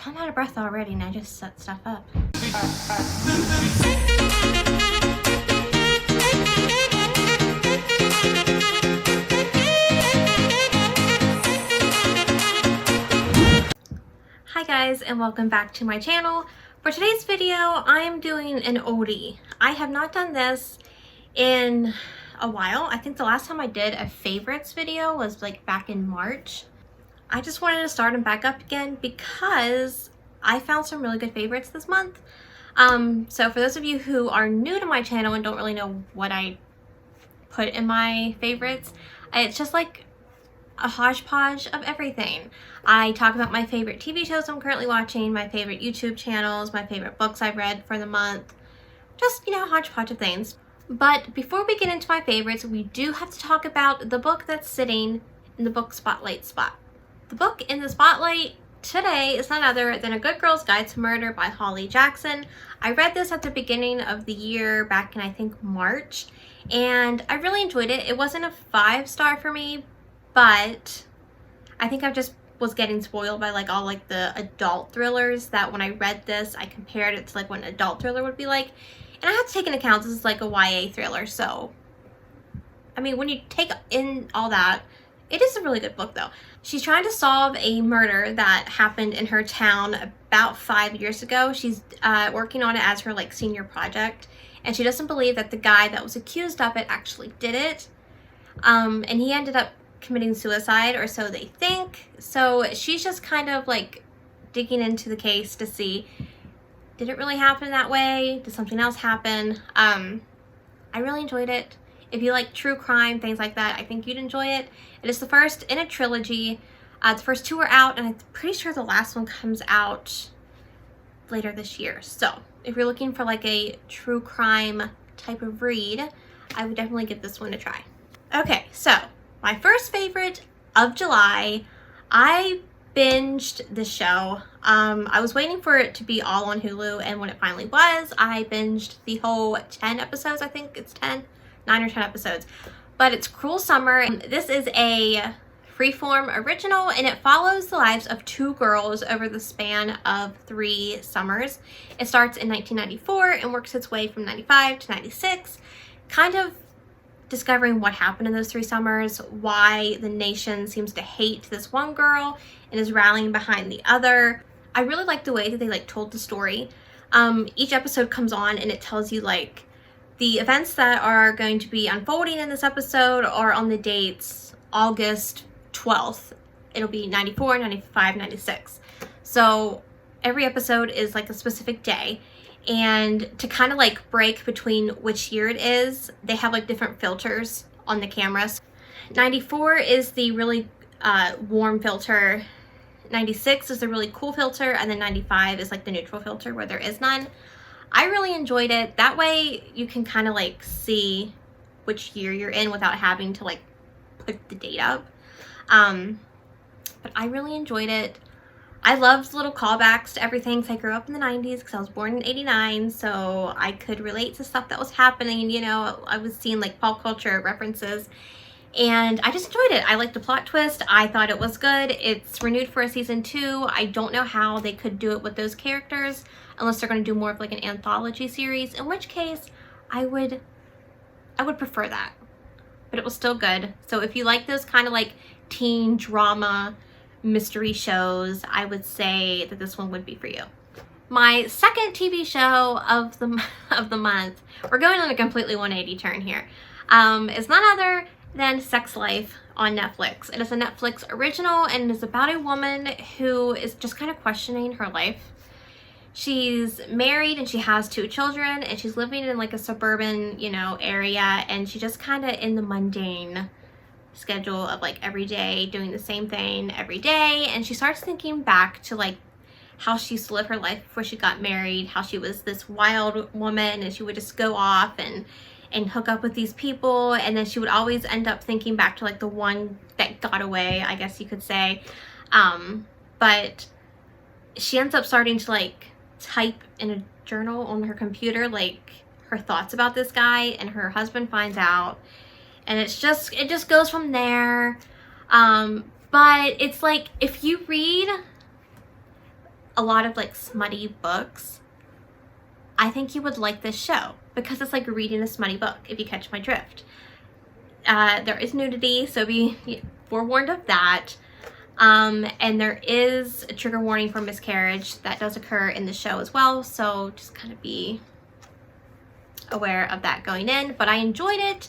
I'm out of breath already and I just set stuff up. Hi guys, and welcome back to my channel. For today's video, I'm doing an oldie. I have not done this in a while. I think the last time I did a favorites video was like back in March. I just wanted to start them back up again because I found some really good favorites this month. So for those of you who are new to my channel and don't really know what I put in my favorites, it's just like a hodgepodge of everything. I talk about my favorite TV shows I'm currently watching, my favorite YouTube channels, my favorite books I've read for the month, just, you know, a hodgepodge of things. But before we get into my favorites, we do have to talk about the book that's sitting in the book spotlight spot. The book in the spotlight today is none other than A Good Girl's Guide to Murder by Holly Jackson. I read this at the beginning of the year back in, I think, March, and I really enjoyed it. It wasn't a 5-star for me, but I think I just was getting spoiled by like all like the adult thrillers that when I read this, I compared it to like what an adult thriller would be like. And I had to take into account this is like a YA thriller. So, I mean, when you take in all that, it is a really good book though. She's trying to solve a murder that happened in her town about 5 years ago. She's working on it as her like senior project. And she doesn't believe that the guy that was accused of it actually did it. And he ended up committing suicide, or so they think. So she's just kind of like digging into the case to see, did it really happen that way? Did something else happen? I really enjoyed it. If you like true crime, things like that, I think you'd enjoy it. It is the first in a trilogy. The first 2 are out, and I'm pretty sure the last one comes out later this year. So if you're looking for like a true crime type of read, I would definitely give this one a try. Okay, so my first favorite of July, I binged the show. I was waiting for it to be all on Hulu, and when it finally was, I binged the whole 10 episodes. I think it's 9 or 10 episodes. But it's Cruel Summer. This is a freeform original, and it follows the lives of 2 girls over the span of 3 summers. It starts in 1994 and works its way from 95 to 96, kind of discovering what happened in those 3 summers, why the nation seems to hate this one girl and is rallying behind the other. I really like the way that they like told the story. Each episode comes on and it tells you like the events that are going to be unfolding in this episode are on the dates August 12th. It'll be 94, 95, 96. So every episode is like a specific day. And to kind of like break between which year it is, they have like different filters on the cameras. 94 is the really warm filter. 96 is the really cool filter. And then 95 is like the neutral filter where there is none. I really enjoyed it. That way you can kind of like see which year you're in without having to like put the date up. But I really enjoyed it. I loved little callbacks to everything because I grew up in the 90s because I was born in 89, so I could relate to stuff that was happening. You know, I was seeing like pop culture references, and I just enjoyed it. I liked the plot twist. I thought it was good. It's renewed for a season 2. I don't know how they could do it with those characters unless they're going to do more of like an anthology series, in which case I would prefer that. But it was still good. So if you like those kind of like teen drama mystery shows, I would say that this one would be for you. My second TV show of the month, we're going on a completely 180 turn here, is none other than Sex Life on Netflix. It is a Netflix original, and it is about a woman who is just kind of questioning her life. She's married and she has 2 children, and she's living in like a suburban, you know, area, and she just kind of in the mundane schedule of like every day doing the same thing every day. And she starts thinking back to like how she used to live her life before she got married, how she was this wild woman and she would just go off and hook up with these people, and then she would always end up thinking back to like the one that got away, I guess you could say. But she ends up starting to like type in a journal on her computer like her thoughts about this guy, and her husband finds out, and it just goes from there. But it's like, if you read a lot of like smutty books, I think you would like this show because it's like reading a smutty book, if you catch my drift. There is nudity, so be forewarned of that. And there is a trigger warning for miscarriage that does occur in the show as well, so just kind of be aware of that going in. But I enjoyed it.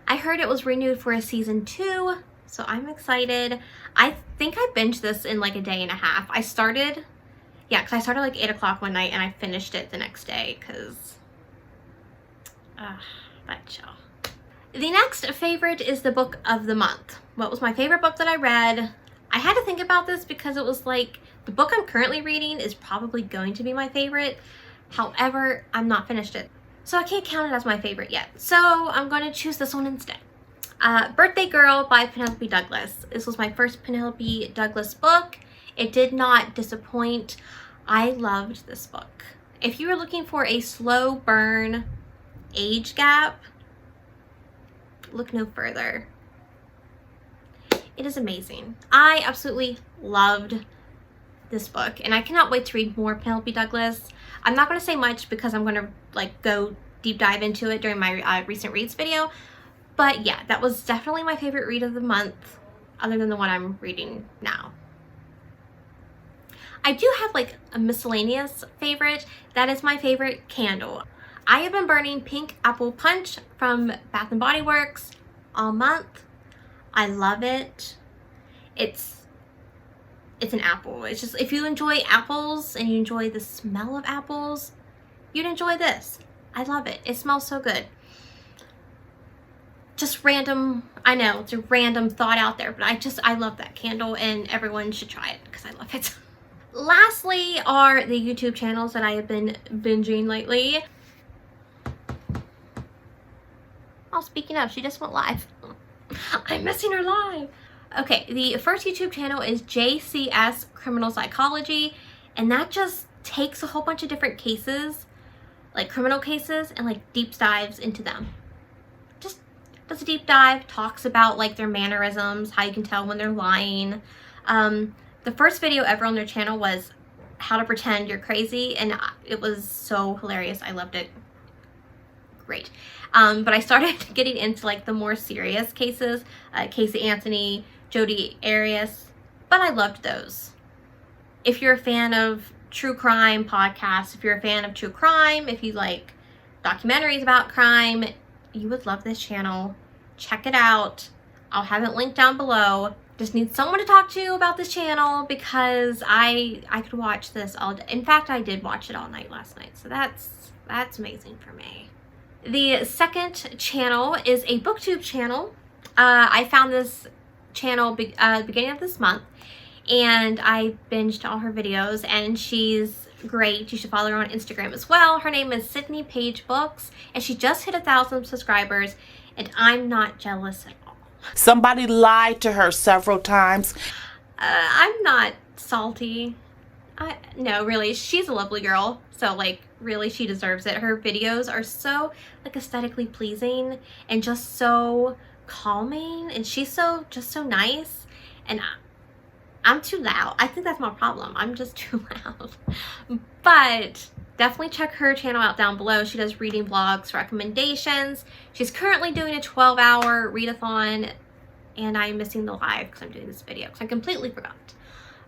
I heard it was renewed for a season 2, so I'm excited. I think I binged this in like a day and a half. I started like 8 o'clock one night and I finished it the next day because that show. The next favorite is the book of the month. What was my favorite book that I read? I had to think about this because it was like, the book I'm currently reading is probably going to be my favorite. However, I'm not finished it, so I can't count it as my favorite yet. So I'm going to choose this one instead. Birthday Girl by Penelope Douglas. This was my first Penelope Douglas book. It did not disappoint. I loved this book. If you were looking for a slow burn age gap, look no further. It is amazing. I absolutely loved this book and I cannot wait to read more Penelope Douglas. I'm not going to say much because I'm going to like go deep dive into it during my recent reads video. But yeah, that was definitely my favorite read of the month, other than the one I'm reading now. I do have like a miscellaneous favorite. That is my favorite candle. I have been burning Pink Apple Punch from Bath & Body Works all month. I love it. It's an apple. It's just, if you enjoy apples and you enjoy the smell of apples, you'd enjoy this. I love it. It smells so good. Just random, I know it's a random thought out there, but I love that candle and everyone should try it because I love it. Lastly are the YouTube channels that I have been binging lately. Oh, speaking of, she just went live. I'm missing her live. Okay, the first YouTube channel is JCS Criminal Psychology, and that just takes a whole bunch of different cases, like criminal cases, and like deep dives into them. Just does a deep dive, talks about like their mannerisms, how you can tell when they're lying. The first video ever on their channel was how to pretend you're crazy, and it was so hilarious. I loved it. Great. But I started getting into like the more serious cases, Casey Anthony, Jodi Arias, but I loved those. If you're a fan of true crime podcasts, if you're a fan of true crime, if you like documentaries about crime, you would love this channel. Check it out. I'll have it linked down below. Just need someone to talk to about this channel because I could watch this all day. In fact, I did watch it all night last night, so that's amazing for me. The second channel is a booktube channel. I found this channel beginning of this month and I binged all her videos, and she's great. You should follow her on Instagram as well. Her name is Sydney Page Books, and she just hit 1,000 subscribers, and I'm not jealous at all. Somebody lied to her several times. I'm not salty. No, really, she's a lovely girl, so like really she deserves it. Her videos are so like aesthetically pleasing and just so calming, and she's just so nice, and I'm too loud. I think that's my problem. I'm just too loud. But definitely check her channel out down below. She does reading vlogs, recommendations. She's currently doing a 12-hour readathon, and I'm missing the live because I'm doing this video because I completely forgot.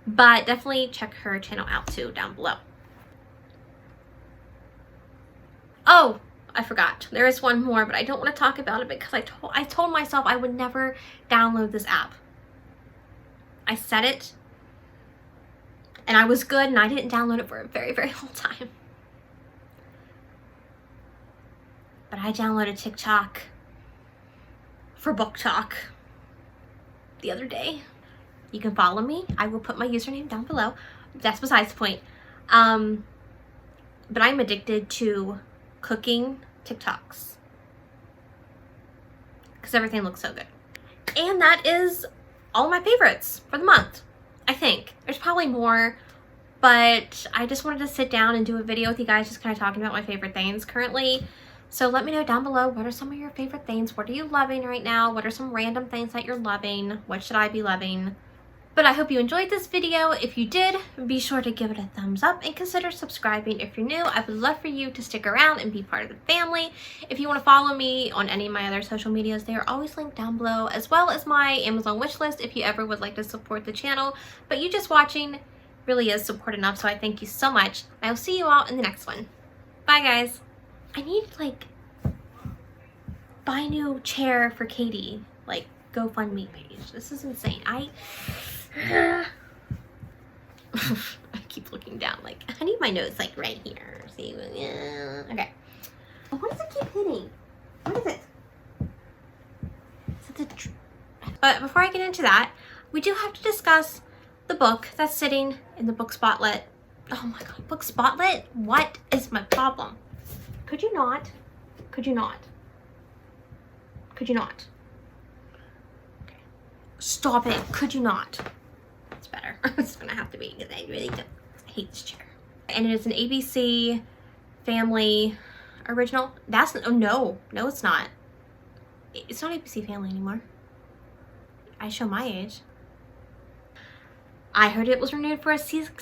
But definitely check her channel out too down below. Oh, I forgot. There is one more, but I don't want to talk about it because I told myself I would never download this app. I said it, and I was good, and I didn't download it for a very, very long time. But I downloaded TikTok for book talk the other day. You can follow me. I will put my username down below. That's besides the point. But I'm addicted to cooking TikToks because everything looks so good. And that is all my favorites for the month, I think. There's probably more, but I just wanted to sit down and do a video with you guys just kind of talking about my favorite things currently. So let me know down below, what are some of your favorite things? What are you loving right now? What are some random things that you're loving? What should I be loving? But I hope you enjoyed this video. If you did, be sure to give it a thumbs up and consider subscribing if you're new. I would love for you to stick around and be part of the family. If you want to follow me on any of my other social medias, they are always linked down below, as well as my Amazon wishlist if you ever would like to support the channel. But you just watching really is support enough, so I thank you so much. I will see you all in the next one. Bye, guys. I need, like, buy new chair for Katie, like, GoFundMe page. This is insane. I keep looking down, like, I need my notes, like, right here. See, yeah. Okay. What does it keep hitting? What is it? Is it the but before I get into that, we do have to discuss the book that's sitting in the book spotlight. Oh my god, book spotlight? What is my problem? Could you not? Could you not? Could you not? Okay. Stop it. Could you not? It's better. It's gonna have to be because I really don't. I hate this chair. And it is an ABC Family original. That's oh no, no, it's not. It's not ABC Family anymore. I show my age. I heard it was renewed for a season.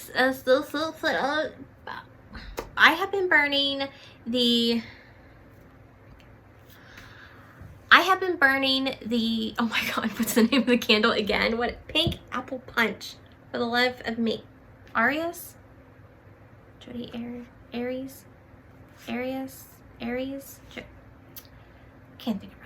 I have been burning the. Oh my god, what's the name of the candle again? What? Pink Apple Punch for the love of me. Arias? Jody Aries? Can't think of